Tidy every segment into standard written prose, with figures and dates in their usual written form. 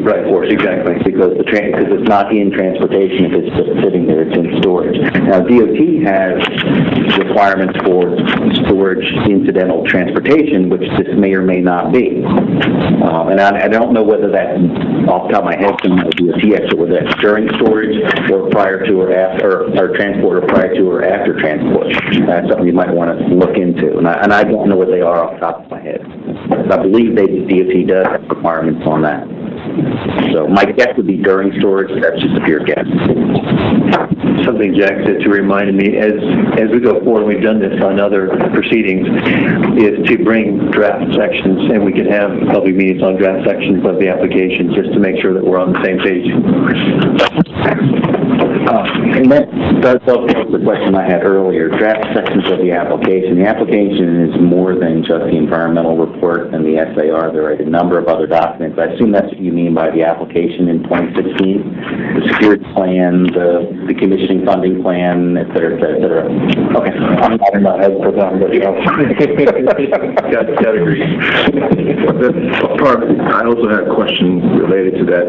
Right, of course, exactly, because it's not in transportation if it's just sitting there, it's in storage. Now, DOT has requirements for storage incidental transportation, which this may or may not be. And I don't know whether that, off the top of my head, from the DOT expert, whether that's during storage or prior to or after, or transport, or prior to or after transport. That's something you might want to look into. And I don't know what they are off the top of my head. I believe DOT does have requirements on that. So my guess would be during storage. That's just a pure guess. Something Jack said to remind me, as we go forward, we've done this on other proceedings, is to bring draft sections, and we can have public meetings on draft sections of the application just to make sure that we're on the same page. And that's the question I had earlier. Draft sections of the application. The application is more than just the environmental report and the SAR. There are a number of other documents. I assume that's what you mean by the application in 2016. The security plan, the commissioning funding plan, et cetera, et cetera, et cetera. Okay. I'm nodding my head for them, but Got agree. I also had a question related to that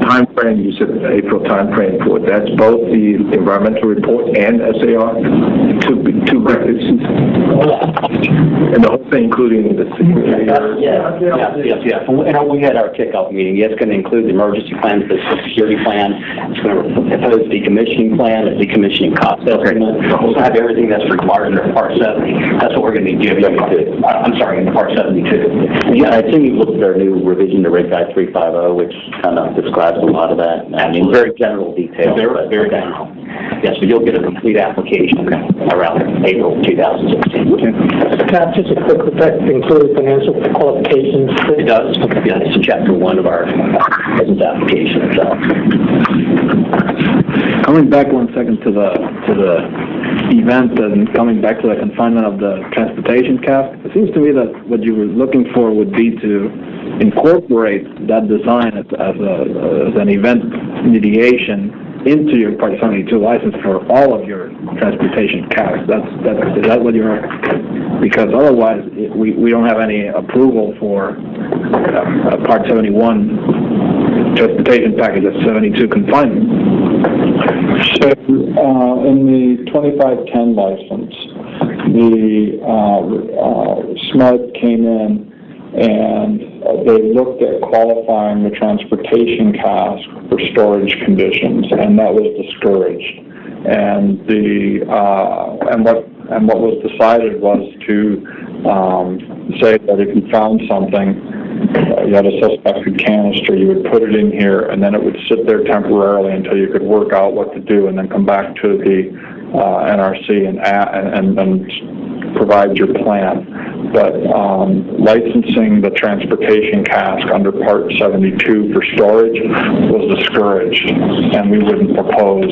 time frame. You said the April time frame for that's both the environmental report and SAR, two records, and the whole thing, including the security. Yes. And we had our kickoff meeting. Yes, it's going to include the emergency plan, the security plan. It's going to propose decommissioning plan, a decommissioning cost estimate. We'll have everything that's required under Part 70. That's what we're going to be giving you. I'm sorry, in Part 72. Yeah, I assume you looked at our new revision to Reg Guide 350, which kind of describes a lot of that. I mean, very general detail. Very general. Yes, but you'll get a complete application around April 2016. Pat, just a quick, that includes financial qualifications? It does. Yeah, it's Chapter 1 of our business application itself. Coming back 1 second to the event and coming back to the confinement of the transportation cask, it seems to me that what you were looking for would be to incorporate that design as an event mediation into your Part 72 license for all of your transportation casks. Is that what you're? Because otherwise, we don't have any approval for a Part 71 transportation package at 72 confinement. So, in the 2510 license, the SMUD came in and they looked at qualifying the transportation cask for storage conditions, and that was discouraged. And what was decided was to say that if you found something, you had a suspected canister, you would put it in here, and then it would sit there temporarily until you could work out what to do, and then come back to the NRC and provide your plan. But licensing the transportation cask under Part 72 for storage was discouraged, and we wouldn't propose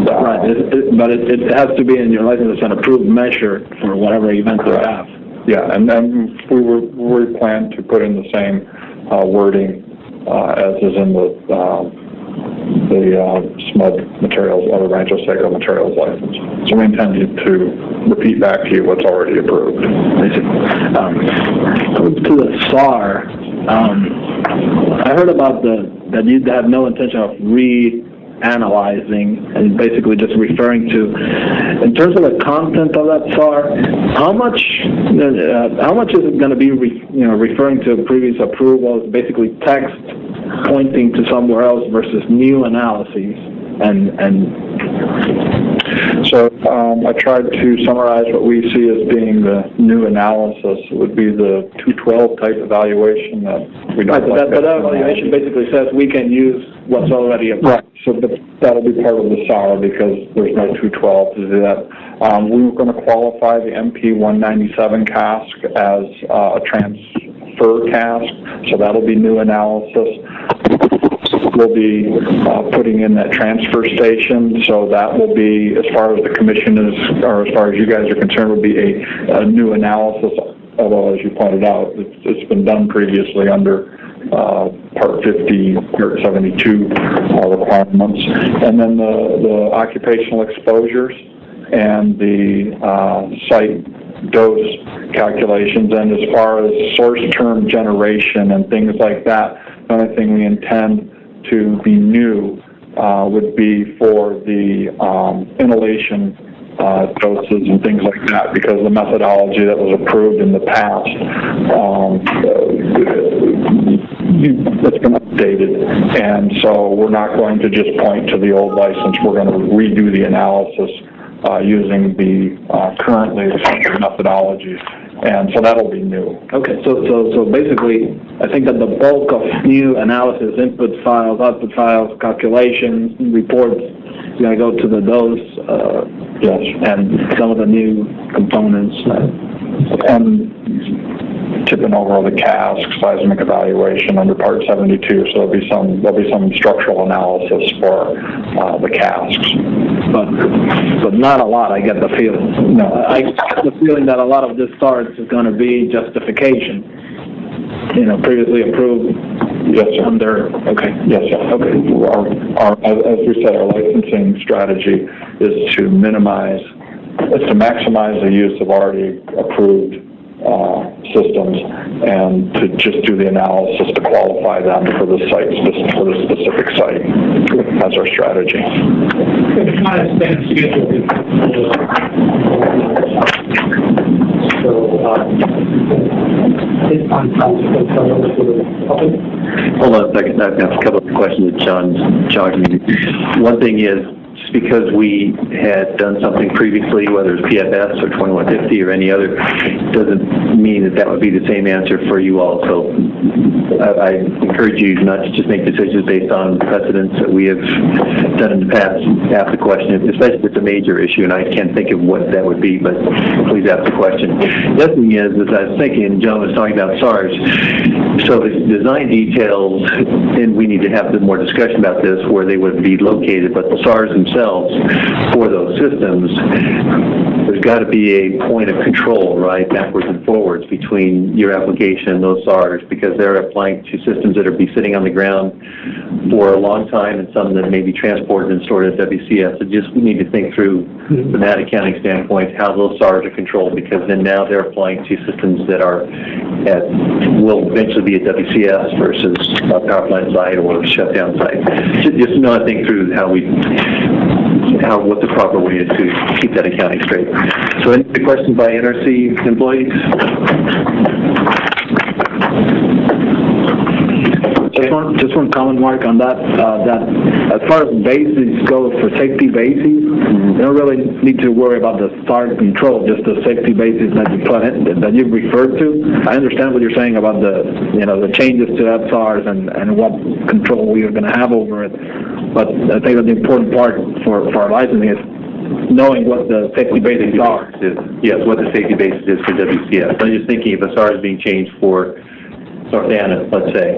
that. Right, but it has to be in your license as an approved measure for whatever event you have. Yeah, and then we plan to put in the same wording as is in the SMUD materials, or the Rancho Seco materials license. So we intend to repeat back to you what's already approved. To the SAR, I heard about that you have no intention of reanalyzing and basically just referring to, in terms of the content of that SAR, how much is it going to be referring to previous approvals, basically text pointing to somewhere else versus new analyses? So I tried to summarize what we see as being the new analysis. It would be the 212 type evaluation that we don't like. That evaluation basically says we can use what's already approved. Right. So that'll be part of the SAR because there's no 212 to do that. We were going to qualify the MP 197 cask as a transfer cask, so that'll be new analysis. We'll be putting in that transfer station, so that will be, as far as the commission is, or as far as you guys are concerned, will be a new analysis, although, as you pointed out, it's been done previously under Part 50, Part 72 requirements. And then the occupational exposures and the site dose calculations, and as far as source term generation and things like that, The only thing we intend to be new would be for the inhalation doses and things like that, because the methodology that was approved in the past, it's been updated, and so we're not going to just point to the old license. We're going to redo the analysis using the currently accepted methodologies, and so that'll be new. Okay, so basically, I think that the bulk of new analysis, input files, output files, calculations, reports, is going to go to the dose, Yes, and some of the new components. and tipping over the cask, seismic evaluation under Part 72. So there'll be some structural analysis for the casks, but not a lot. I get the feeling. No, I get the feeling that a lot of this starts is going to be justification. Previously approved. Yes, sir. Under. Okay. Yes, sir. Okay. As we said, our licensing strategy is to maximize the use of already approved systems, and to just do the analysis to qualify them for the specific site. That's our strategy. It's not a standard schedule. So, it's on time to come over to the public. Hold on a second. I've got a couple of questions that John's charged me. One thing is, just because we had done something previously, whether it's PFS or 2150 or any other, doesn't mean that would be the same answer for you all. So I encourage you not to just make decisions based on precedents that we have done in the past. Ask the question, especially if it's a major issue, and I can't think of what that would be, but please ask the question. The other thing is I was thinking, John was talking about SARs, so the design details, and we need to have more discussion about this, where they would be located, but the SARs themselves for those systems, there's got to be a point of control, right, backwards and forwards between your application and those SARs, because they're applying to systems that are sitting on the ground for a long time, and some that may be transported and stored at WCS. So we need to think through, from that accounting standpoint, how those SARs are controlled, because then now they're applying to systems that will eventually be at WCS versus a power plant site or shutdown site. Just not think through what the proper way is to keep that accounting straight. So any questions by NRC employees? Just one comment, Mark, on that. That as far as bases go for safety bases, you don't really need to worry about the SAR control, just the safety bases that you put in, that you referred to. I understand what you're saying about the changes to that SARs and what control we are going to have over it. But I think that the important part for our licensing is knowing what the safety bases are. Yes, what the safety basis is for WCS. I'm just thinking if a SAR is being changed for North Anna, let's say,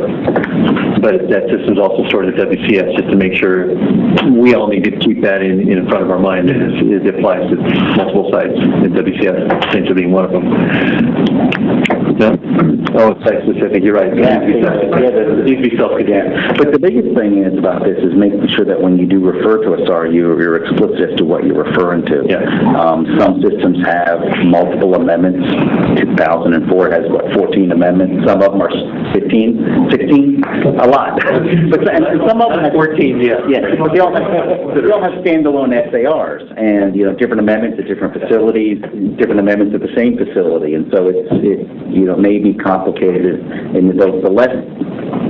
but that system's also stored at WCS, just to make sure we all need to keep that in front of our mind as it applies to multiple sites, and WCS essentially being one of them. No? Oh, it's site specific, you're right. Yeah, it needs to be self-contained. But the biggest thing is about this is making sure that when you do refer to a SAR, you're explicit as to what you're referring to. Yeah. Some systems have multiple amendments. 2004 has, 14 amendments. Some of them are 15, 16, a lot. But and some of them have 14, yeah. But they all have standalone SARs, and different amendments at different facilities, different amendments at the same facility, and so it may be complicated. And the less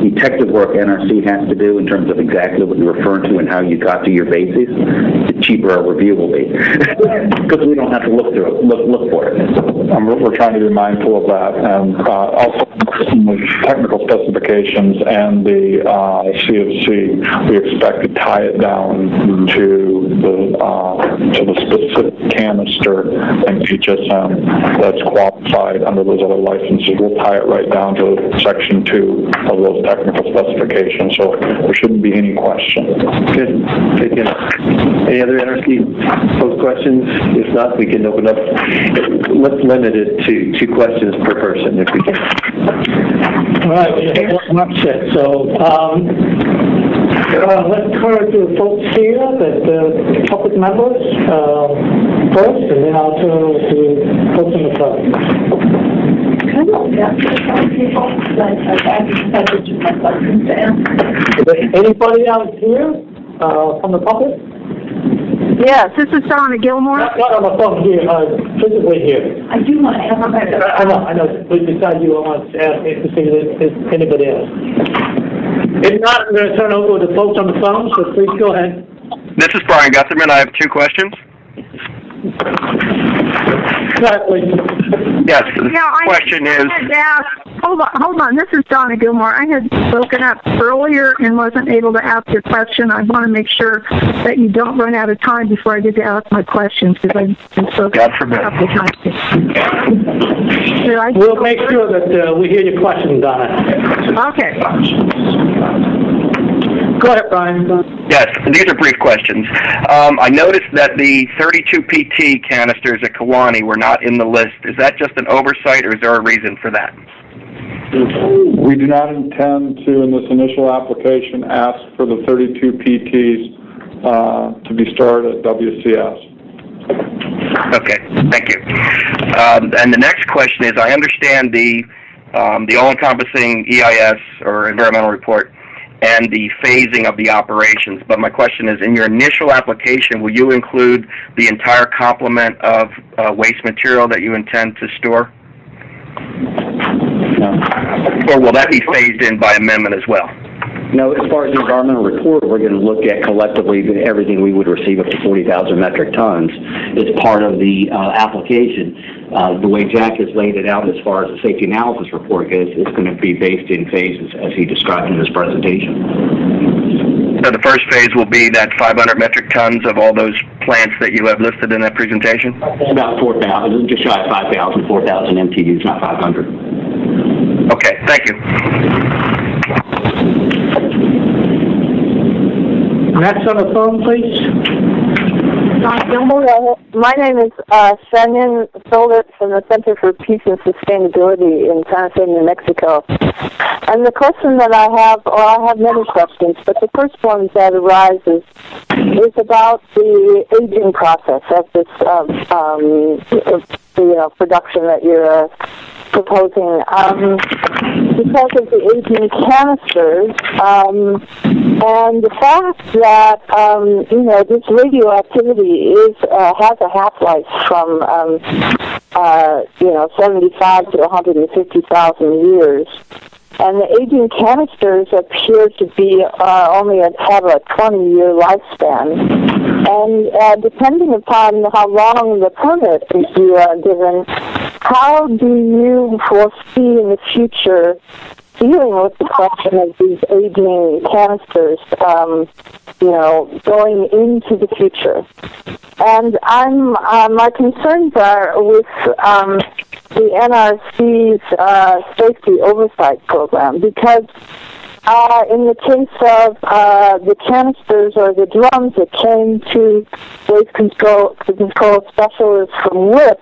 detective work NRC has to do in terms of exactly what you're referring to and how you got to your bases, the cheaper our review will be, because we don't have to look through it, look for it. We're trying to be mindful of that, and also with technical specifications and the CFC, we expect to tie it down to the specific canister and HSM that's qualified under those other licenses. We'll tie it right down to Section 2 of those technical specifications, so there shouldn't be any question. Good. Any other NRC post questions? If not, we can open up. Let's limit it to 2 questions per person, if we can. All right, we have one upset. So let's turn to the folks here, the public members first, and then I'll turn to folks in the front. I don't have to tell people, but I decided to my questions to ask. Is there anybody out here from the public? Yes, this is Donna Gilmore. Not on the phone here, physically here. I do want to have a better. I know. But besides you, I want to ask if there's anybody else. If not, I'm going to turn over to the folks on the phone, so please go ahead. This is Brian Gutherman. I have two questions. Go ahead, please. Yes, the question is... Hold on. This is Donna Gilmore. I had spoken up earlier and wasn't able to ask your question. I want to make sure that you don't run out of time before I get to ask my questions, because I've been spoken God forbid. a couple times. We'll make sure that we hear your question, Donna. Okay. Go ahead, Brian. Yes, these are brief questions. I noticed that the 32 PT canisters at Kewanee were not in the list. Is that just an oversight, or is there a reason for that? We do not intend to, in this initial application, ask for the 32 PTs to be stored at WCS. Okay, thank you. And the next question is, I understand the all-encompassing EIS, or environmental report, and the phasing of the operations, but my question is, in your initial application, will you include the entire complement of waste material that you intend to store? No. Or will that be phased in by amendment as well? No, as far as the environmental report, we're going to look at collectively everything we would receive up to 40,000 metric tons. It's part of the application. The way Jack has laid it out as far as the safety analysis report goes, it's going to be based in phases as he described in his presentation. So the first phase will be that 500 metric tons of all those plants that you have listed in that presentation? About 4,000, just shy of 5,000, 4,000 MTUs, not 500. Okay, thank you. Next on the phone, please. My name is Shannon Soldert from the Center for Peace and Sustainability in Santa Fe, New Mexico. And the question that I have many questions, but the first one that arises is about the aging process of this production that you're proposing. Because of the aging canisters, and the fact that this radioactivity has a half-life from 75 to 150,000 years. And the aging canisters appear to be have a 20-year lifespan. And depending upon how long the permit is given, how do you foresee in the future dealing with the question of these aging canisters, going into the future? And my concerns are with the NRC's safety oversight program, because in the case of the canisters or the drums that came to waste control specialists from WIP,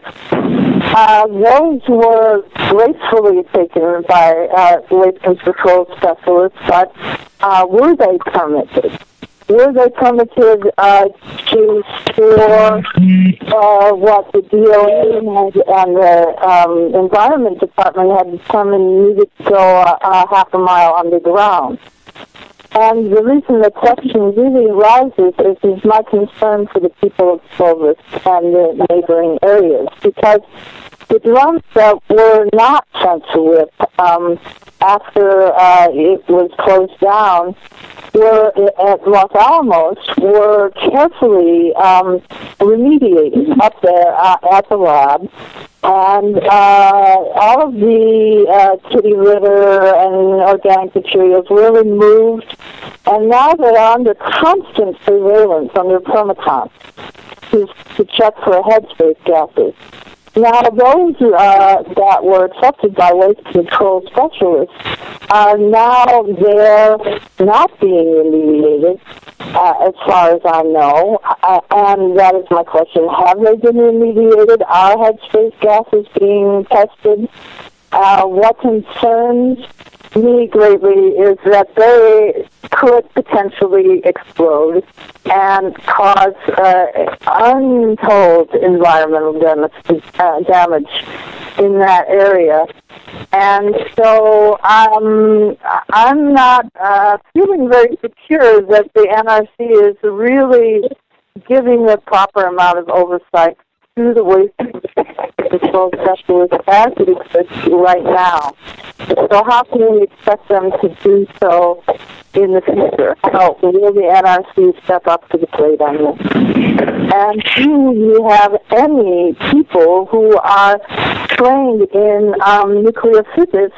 those were gracefully taken by waste control specialists, but were they permitted? Were they permitted to store what the DOE and the Environment Department had determined needed to go half a mile underground? And the reason the question really arises is my concern for the people of Clovis and the neighboring areas, because the drums that were not sent to WIP after it was closed down were at Los Alamos were carefully remediated up there at the lab, and all of the kitty litter and organic materials were removed, and now they are under constant surveillance under Permacon to check for headspace gases. Now, those that were accepted by waste control specialists are now they're not being remediated, as far as I know. And that is my question. Have they been remediated? Are headspace gases being tested? What concerns me greatly is that they could potentially explode and cause untold environmental damage in that area. And so I'm not feeling very secure that the NRC is really giving the proper amount of oversight to the waste control specialist as it exists right now. So how can we expect them to do so in the future? How will the NRC step up to the plate on this? And do you have any people who are trained in nuclear physics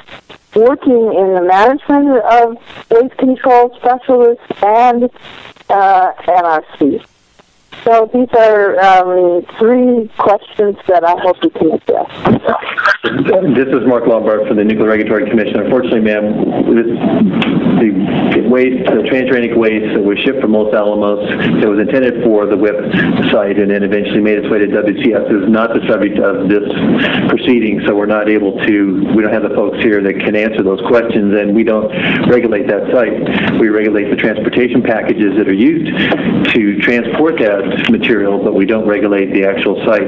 working in the management of waste control specialists and NRC? So these are three questions that I hope you can address. This is Mark Lombard from the Nuclear Regulatory Commission. Unfortunately, ma'am, the transuranic waste that was shipped from Los Alamos that was intended for the WIP site and then eventually made its way to WCS is not the subject of this proceeding, so we don't have the folks here that can answer those questions, and we don't regulate that site. We regulate the transportation packages that are used to transport that material, but we don't regulate the actual site,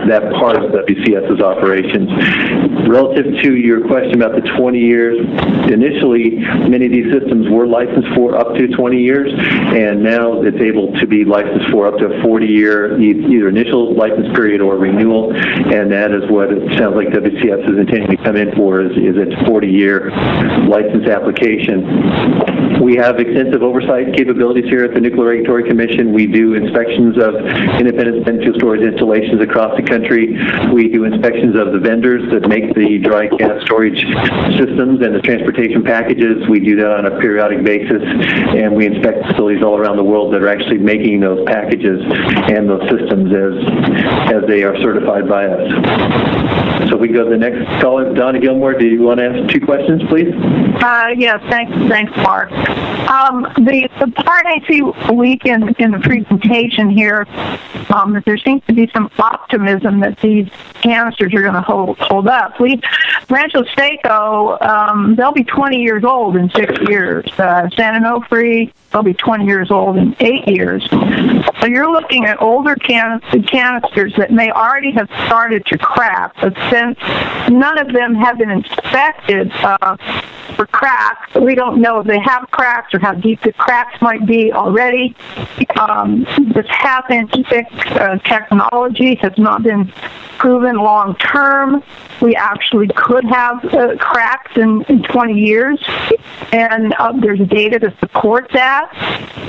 that part of WCS's operations. Relative to your question about the 20 years, initially many of these systems were licensed for up to 20 years, and now it's able to be licensed for up to a 40-year either initial license period or renewal, and that is what it sounds like WCS is intending to come in for, is its 40-year license application. We have extensive oversight capabilities here at the Nuclear Regulatory Commission. We do inspections of independent spent fuel storage installations across the country. We do inspections of the vendors that make the dry gas storage systems and the transportation packages. We do that on a periodic basis, and we inspect facilities all around the world that are actually making those packages and those systems as they are certified by us. So we go to the next caller, Donna Gilmore. Do you want to ask two questions, please? Yes, thanks, Mark. The part I see weak in the presentation here, that there seems to be some optimism that these canisters are going to hold up. Rancho Seco, they'll be 20 years old in 6 years. San Onofre, they'll be 20 years old in 8 years. So you're looking at older canisters that may already have started to crack, but since none of them have been inspected for cracks, we don't know if they have cracks or how deep the cracks might be already. This half-inch thick technology has not been proven long-term. We actually could have cracks in 20 years, and there's data to support that.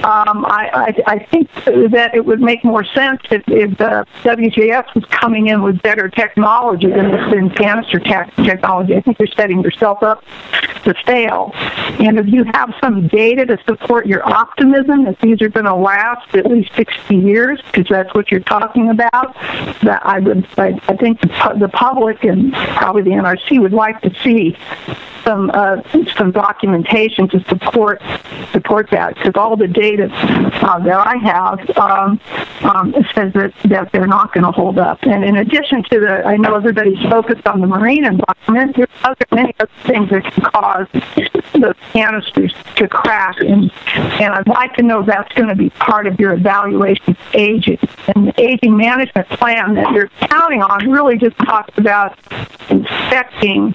I think that it would make more sense if the WJS was coming in with better technology than canister technology. I think you're setting yourself up to fail. And if you have some data to support your optimism that these are going to last at least 60 years, because that's what you're talking about, that I think the public and probably the NRC would like to see some documentation to support that, because all the data that I have says that they're not going to hold up. And in addition to I know everybody's focused on the marine environment, there's many other things that can cause those canisters to crack, and I'd like to know if that's going to be part of your evaluation of aging. And the aging management plan that you're counting on really just talks about inspecting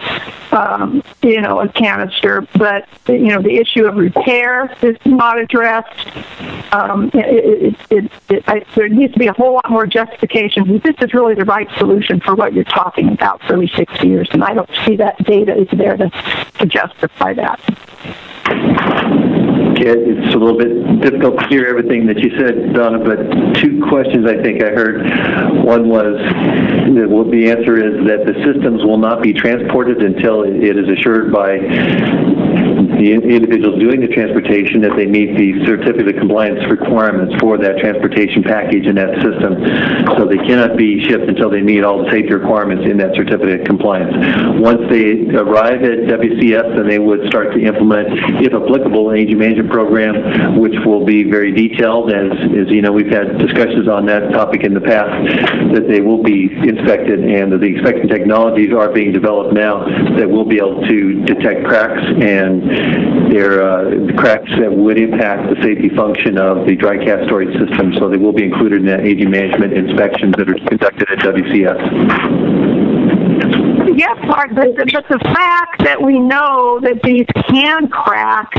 a canister, but the issue of repair is not addressed. There needs to be a whole lot more justification. This is really the right solution for what you're talking about for every 6 years, and I don't see that data is there to justify that. It's a little bit difficult to hear everything that you said, Donna, but two questions I think I heard. One was, the answer is that the systems will not be transported until it is assured by the individuals doing the transportation that they meet the certificate of compliance requirements for that transportation package and that system. So they cannot be shipped until they meet all the safety requirements in that certificate of compliance. Once they arrive at WCS, then they would start to implement, if applicable, an agent management program, which will be very detailed. As you know, we've had discussions on that topic in the past, that they will be inspected, and the inspection technologies are being developed now that will be able to detect cracks, and they're cracks that would impact the safety function of the dry cat storage system. So they will be included in that agent management inspections that are conducted at WCS. Yes, Mark, but the fact that we know that these can crack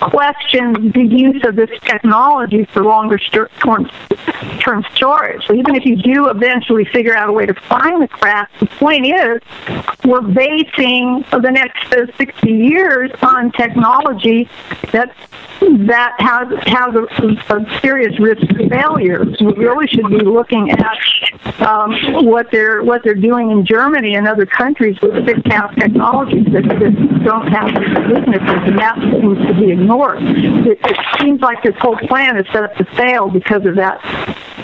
questions the use of this technology for longer term storage. So even if you do eventually figure out a way to find the cracks, the point is we're basing the next 60 years on technology that has a serious risk of failure. So we really should be looking at what they're doing in Germany and other countries with fit-count technologies that don't have these weaknesses, and that seems to be ignored. It seems like this whole plan is set up to fail because of that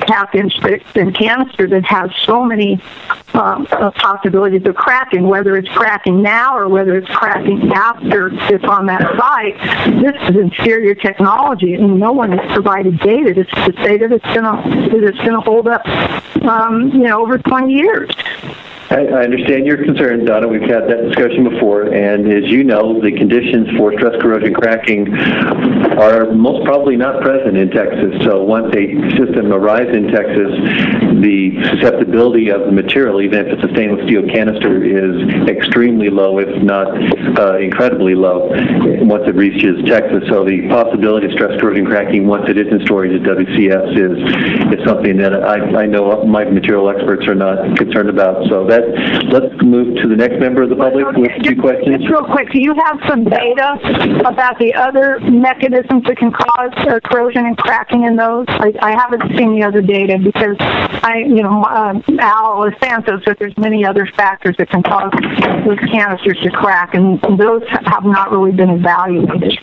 half-inch thin canister that has so many possibilities of cracking, whether it's cracking now or whether it's cracking after it's on that site. This is inferior technology, and no one has provided data to say that it's going to hold up, over 20 years. I understand your concern, Donna. We've had that discussion before, and as you know, the conditions for stress corrosion cracking are most probably not present in Texas. So once a system arrives in Texas, the susceptibility of the material, even if it's a stainless steel canister, is extremely low, if not incredibly low, once it reaches Texas. So the possibility of stress corrosion cracking once it is in storage at WCS is something that I know my material experts are not concerned about. So let's move to the next member of the public with two questions. Just real quick, do you have some data about the other mechanisms that can cause corrosion and cracking in those? I haven't seen the other data because Al Santos said there's many other factors that can cause those canisters to crack, and those have not really been evaluated.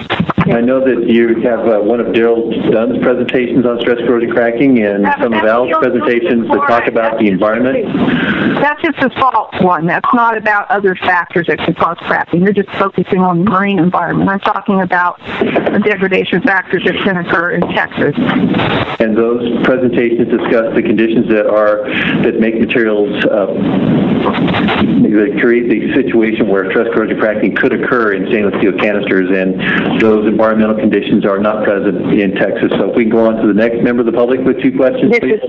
I know that you have one of Daryl Dunn's presentations on stress corrosion cracking and some of Al's presentations that talk about the environment. That's just a false one. That's not about other factors that could cause cracking. You're just focusing on the marine environment. I'm talking about the degradation factors that can occur in Texas. And those presentations discuss the conditions that make materials that create the situation where stress corrosion cracking could occur in stainless steel canisters, and those environmental conditions are not present in Texas. So if we can go on to the next member of the public with two questions, please.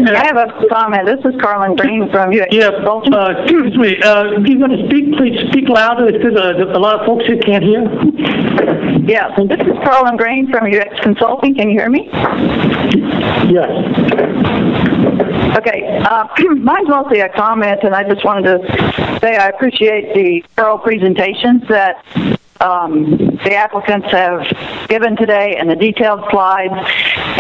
I have a comment. This is Carlin Green from UX. Yeah, excuse me. If you're going to speak, please speak louder. There's a lot of folks who can't hear. Yeah, so this is Carlin Green from UX Consulting. Can you hear me? Yes. Okay, mine's mostly a comment, and I just wanted to say I appreciate the thorough presentations that the applicants have given today, and the detailed slides,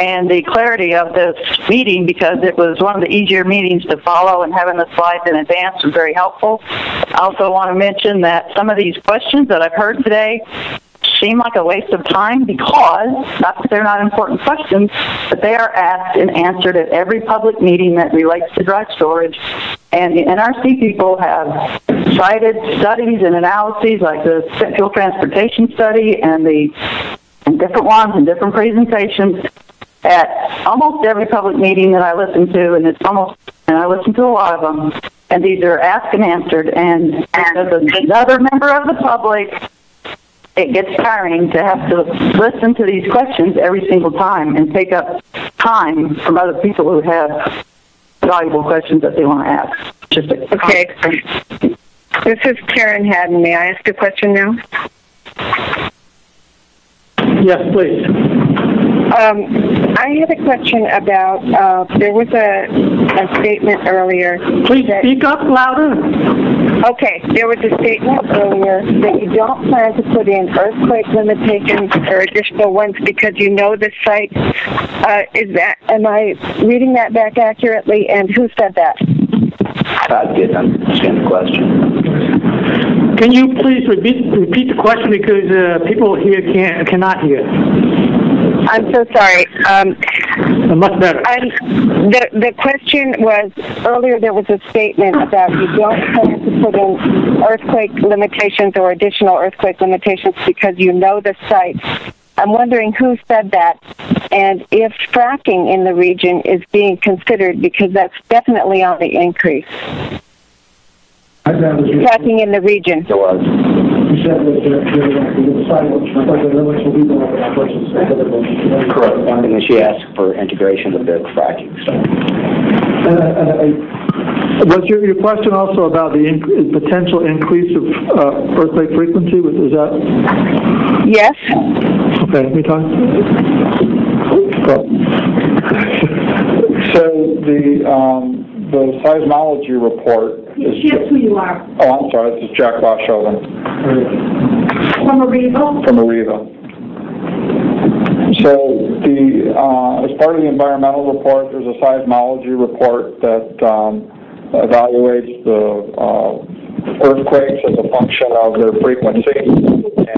and the clarity of this meeting, because it was one of the easier meetings to follow, and having the slides in advance was very helpful. I also want to mention that some of these questions that I've heard today seem like a waste of time, because, not that they're not important questions, but they are asked and answered at every public meeting that relates to dry storage. And the NRC people have cited studies and analyses like the Central Transportation Study and different ones and different presentations at almost every public meeting that I listen to, and I listen to a lot of them. And these are asked and answered, and as another member of the public, it gets tiring to have to listen to these questions every single time and take up time from other people who have valuable questions that they want to ask. Okay. This is Karen Haddon. May I ask a question now? Yes, please. I had a question about, there was a statement earlier. Please speak up louder. Okay, there was a statement earlier that you don't plan to put in earthquake limitations or additional ones because you know the site. Am I reading that back accurately, and who said that? I didn't understand the question. Can you please repeat the question because people here cannot hear? I'm so sorry. Much better. The question was, earlier there was a statement about you don't plan to put in earthquake limitations or additional earthquake limitations because you know the site. I'm wondering who said that, and if fracking in the region is being considered, because that's definitely on the increase. Fracking in the region. There was. Correct. And then she asked for integration of the fracking stuff. Was your question also about the potential increase of earthquake frequency? Was that? Yes. Okay, let me talk. So the seismology report is... Yes, who you are. Oh, I'm sorry, this is Jack Boshoven. From Arriva? From Arriva. So as part of the environmental report, there's a seismology report that evaluates the earthquakes as a function of their frequency.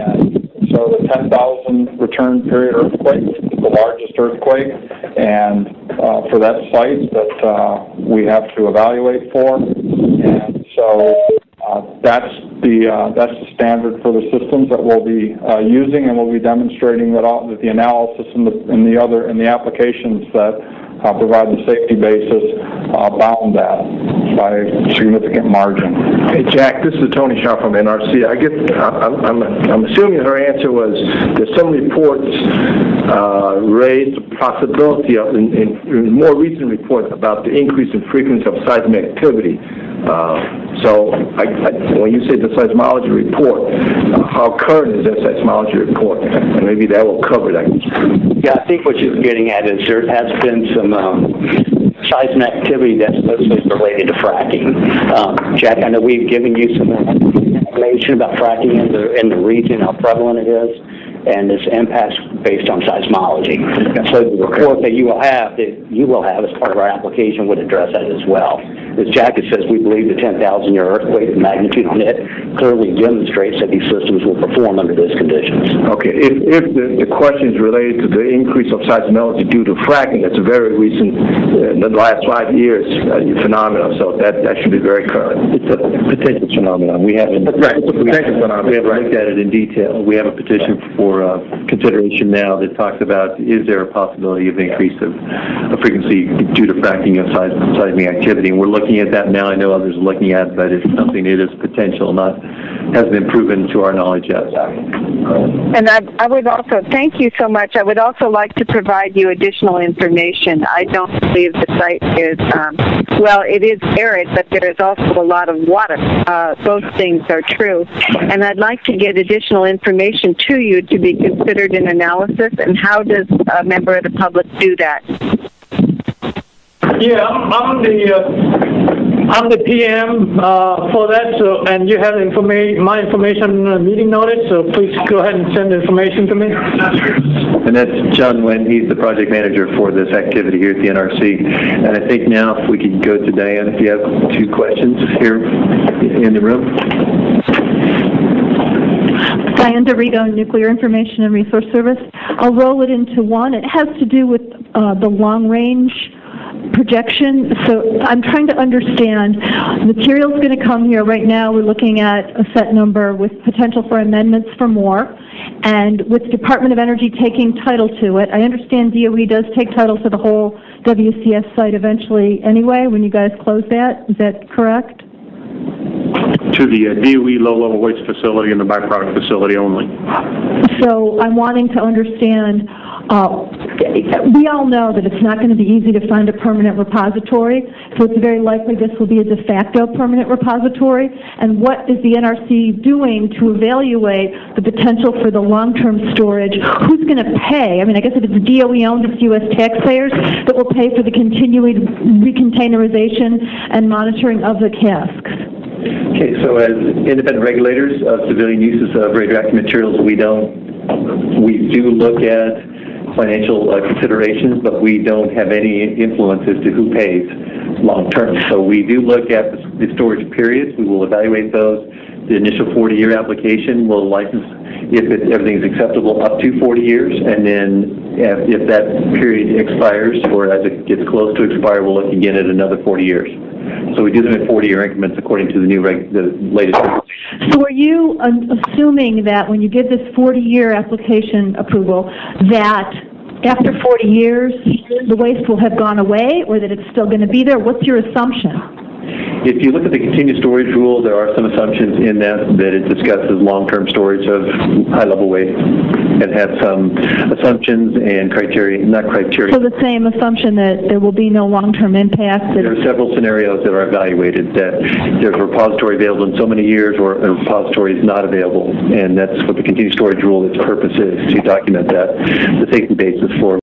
And so the 10,000 return period earthquake is the largest earthquake, and for that site that we have to evaluate for. And so that's the standard for the systems that we'll be using, and we'll be demonstrating that the analysis and the applications that provide the safety basis bound that by a significant margin. Hey, Jack, this is Tony Shaw from NRC. I'm assuming her answer was there's some reports raised the possibility of, in more recent reports, about the increase in frequency of seismic activity. So when you say the seismology report, how current is that seismology report? And maybe that will cover that. Yeah, I think what you're getting at is there has been some seismic activity that's mostly related to fracking. Jack, I know we've given you some information about fracking in the region, how prevalent it is, and its impacts based on seismology. So the report that you will have as part of our application would address that as well. As Jack says, we believe the 10,000-year earthquake magnitude on it clearly demonstrates that these systems will perform under those conditions. Okay, if the question is related to the increase of seismology due to fracking, that's a very recent, in the last 5 years, phenomenon, so that should be very current. It's a potential phenomenon. We haven't, it's a potential phenomenon. We haven't looked at it in detail. We have a petition for consideration now that talks about, is there a possibility of increase of frequency due to fracking of seismic activity, and we're looking at that now. I know others are looking at it, but it's something that is potential, hasn't been proven to our knowledge yet. And I would also, thank you so much. I would also like to provide you additional information. I don't believe the site is, well, it is arid, but there is also a lot of water. Both things are true. And I'd like to get additional information to you to be considered in analysis, and how does a member of the public do that? Yeah, I'm the PM for that. So, and you have my information meeting notice. So please go ahead and send the information to me. And that's John Nguyen. He's the project manager for this activity here at the NRC. And I think now if we could go to Diane, if you have 2 questions here in the room. Diane DeRigo, Nuclear Information and Resource Service. I'll roll it into one. It has to do with the long-range projection. So I'm trying to understand, material's going to come here. Right now we're looking at a set number with potential for amendments for more. And with Department of Energy taking title to it, I understand DOE does take title to the whole WCS site eventually anyway when you guys close that. Is that correct? To the DOE low-level waste facility and the byproduct facility only. So I'm wanting to understand, we all know that it's not going to be easy to find a permanent repository, so it's very likely this will be a de facto permanent repository. And what is the NRC doing to evaluate the potential for the long-term storage? Who's going to pay? I mean, I guess if it's DOE-owned, it's U.S. taxpayers that will pay for the continuing recontainerization and monitoring of the casks. Okay, so as independent regulators of civilian uses of radioactive materials, we do look at financial considerations, but we don't have any influence as to who pays long term. So we do look at the storage periods. We will evaluate those. the initial 40-year application will license, if everything is acceptable, up to 40 years, and then if that period expires, or as it gets close to expire, we'll look again at another 40 years. So we do them in 40-year increments according to the latest. So are you assuming that when you give this 40-year application approval, that after 40 years, the waste will have gone away, or that it's still going to be there? What's your assumption? If you look at the continued storage rule, there are some assumptions in that it discusses long-term storage of high-level waste, and has some assumptions and criteria, not criteria. So the same assumption that there will be no long-term impact? There are several scenarios that are evaluated, that there's a repository available in so many years, or a repository is not available, and that's what the continued storage rule, its purpose is, to document that, the safety basis for